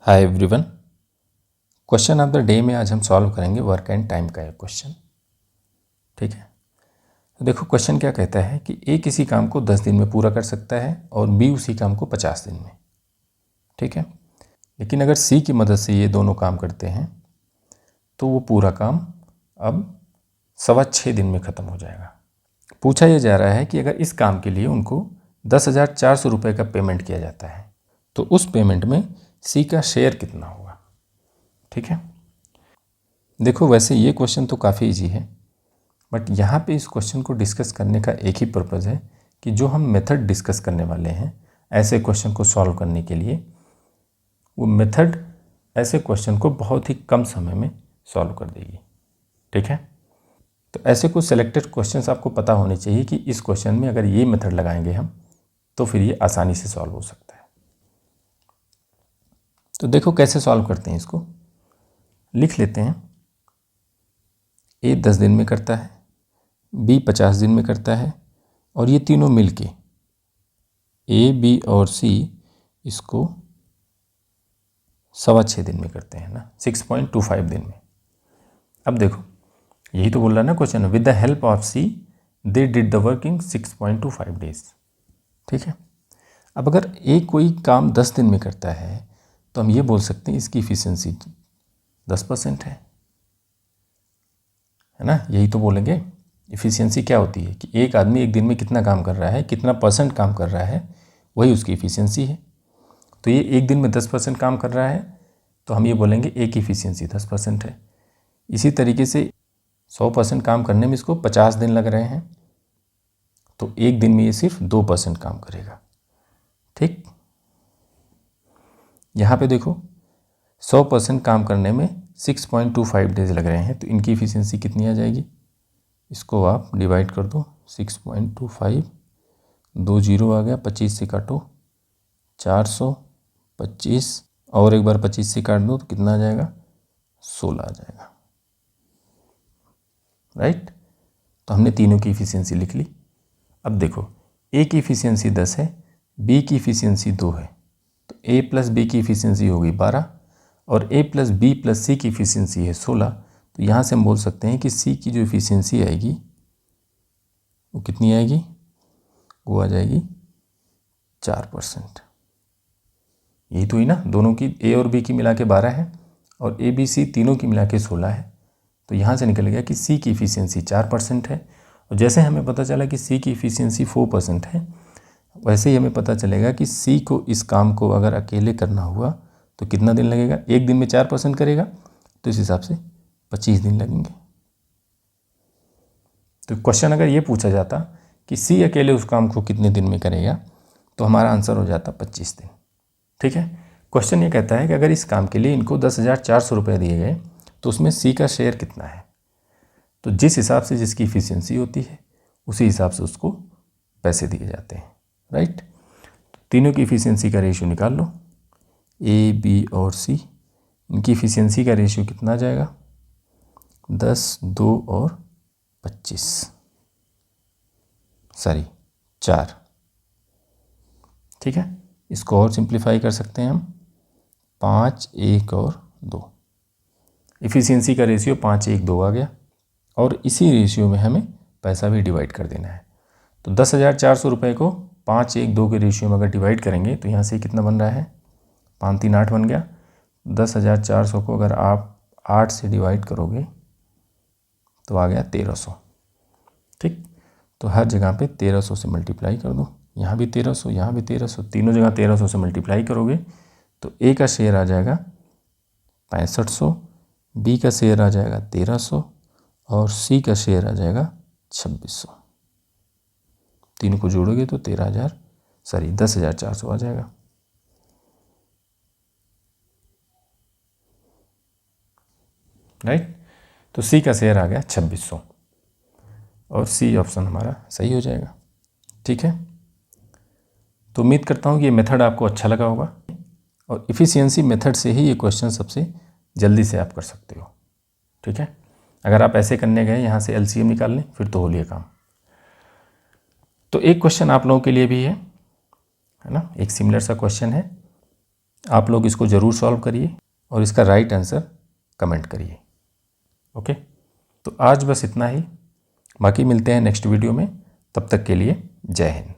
Hi everyone. Question of the day में आज हम सॉल्व करेंगे वर्क एंड टाइम का एक क्वेश्चन। ठीक है, तो देखो क्वेश्चन क्या कहता है कि ए किसी काम को 10 दिन में पूरा कर सकता है और बी उसी काम को 50 दिन में। ठीक है, लेकिन अगर सी की मदद से ये दोनों काम करते हैं तो वो पूरा काम अब 6.25 दिन में ख़त्म हो जाएगा। पूछा यह जा रहा है कि अगर इस काम के लिए उनको 10,400 रुपये का पेमेंट किया जाता है तो उस पेमेंट में सी का शेयर कितना होगा। ठीक है, देखो वैसे ये क्वेश्चन तो काफ़ी इजी है, बट यहाँ पे इस क्वेश्चन को डिस्कस करने का एक ही पर्पज़ है कि जो हम मेथड डिस्कस करने वाले हैं ऐसे क्वेश्चन को सॉल्व करने के लिए, वो मेथड ऐसे क्वेश्चन को बहुत ही कम समय में सॉल्व कर देगी। ठीक है, तो ऐसे कुछ सेलेक्टेड क्वेश्चंस आपको पता होने चाहिए कि इस क्वेश्चन में अगर ये मेथड लगाएंगे हम तो फिर ये आसानी से सॉल्व हो सकता है। तो देखो कैसे सॉल्व करते हैं, इसको लिख लेते हैं। ए 10 दिन में करता है, बी 50 दिन में करता है और ये तीनों मिलके ए, बी और सी इसको 6.25 दिन में करते हैं ना, 6.25 दिन में। अब देखो यही तो बोल रहा है ना question, with the help of C they did the work in 6.25 days. ठीक है, अब अगर ए कोई काम 10 दिन में करता है तो हम ये बोल सकते हैं इसकी इफिशियंसी 10% है ना। यही तो बोलेंगे इफ़िशियंसी क्या होती है कि एक आदमी एक दिन में कितना काम कर रहा है, कितना परसेंट काम कर रहा है, वही उसकी इफ़िशियंसी है। तो ये एक दिन में 10% काम कर रहा है तो हम ये बोलेंगे ए की इफ़िशियंसी 10% है। इसी तरीके से 100% काम करने में इसको 50 दिन लग रहे हैं तो एक दिन में ये सिर्फ 2% काम करेगा। ठीक, यहाँ पे देखो 100% काम करने में 6.25 डेज लग रहे हैं तो इनकी इफ़िशियंसी कितनी आ जाएगी, इसको आप डिवाइड कर दो। 6.25, 2 जीरो आ गया, 25 से काटो 425 और एक बार 25 से काट दो तो कितना आ जाएगा, 16 आ जाएगा। राइट, तो हमने तीनों की इफ़िशियंसी लिख ली। अब देखो ए की इफ़िशियंसी 10 है, बी की इफ़िशियंसी 2 है, तो ए प्लस बी की इफ़िशियंसी होगी 12 और ए प्लस बी प्लस सी की इफ़िशियंसी है 16। तो यहाँ से हम बोल सकते हैं कि सी की जो इफ़िशियंसी आएगी वो कितनी आएगी, वो आ जाएगी 4%। यही तो ही ना, दोनों की ए और बी की मिला के 12 है और ए बी सी तीनों की मिला के 16 है। तो यहाँ से निकल गया कि सी की इफ़िशियंसी 4% है। और जैसे हमें पता चला कि सी की इफ़िशियंसी 4% है, वैसे ही हमें पता चलेगा कि सी को इस काम को अगर अकेले करना हुआ तो कितना दिन लगेगा। एक दिन में 4% करेगा तो इस हिसाब से 25 दिन लगेंगे। तो क्वेश्चन अगर ये पूछा जाता कि सी अकेले उस काम को कितने दिन में करेगा तो हमारा आंसर हो जाता 25 दिन। ठीक है, क्वेश्चन ये कहता है कि अगर इस काम के लिए इनको 10,400 रुपये दिए गए तो उसमें सी का शेयर कितना है। तो जिस हिसाब से जिसकी इफ़िशियंसी होती है उसी हिसाब से उसको पैसे दिए जाते हैं। राइट, तीनों की इफ़िशियंसी का रेशियो निकाल लो, ए, बी और सी, इनकी इफ़िशियंसी का रेशियो कितना आ जाएगा, 10, 2 और 25, सॉरी 4। ठीक है, इसको और सिंप्लीफाई कर सकते हैं हम, 5, 1 और 2। इफ़िशियंसी का रेशियो 5, 1, 2 आ गया और इसी रेशियो में हमें पैसा भी डिवाइड कर देना है। तो 10,400 रुपये को 5, 1, 2 के रेशियो में अगर डिवाइड करेंगे तो यहाँ से कितना बन रहा है, 5, 3, 8 बन गया। 10,400 को अगर आप 8 से डिवाइड करोगे तो आ गया 1300। ठीक, तो हर जगह पे 1300 से मल्टीप्लाई कर दो, यहाँ भी 1300, यहाँ भी 1300, तीनों जगह 1300 से मल्टीप्लाई करोगे तो ए का शेयर आ जाएगा 6500, बी का शेयर आ जाएगा 1300 और सी का शेयर आ जाएगा 2600। तीनों को जोड़ोगे तो 10,400 आ जाएगा। राइट, तो सी का शेयर आ गया 2600 और सी ऑप्शन हमारा सही हो जाएगा। ठीक है, तो उम्मीद करता हूँ कि ये मेथड आपको अच्छा लगा होगा और इफ़िशियंसी मेथड से ही ये क्वेश्चन सबसे जल्दी से आप कर सकते हो। ठीक है, अगर आप ऐसे करने गए यहाँ से एलसीएम निकाल लें फिर तो हो लिया काम। तो एक क्वेश्चन आप लोगों के लिए भी है ना, एक सिमिलर सा क्वेश्चन है। आप लोग इसको ज़रूर सॉल्व करिए और इसका राइट आंसर कमेंट करिए। ओके, तो आज बस इतना ही, बाकी मिलते हैं नेक्स्ट वीडियो में। तब तक के लिए जय हिंद।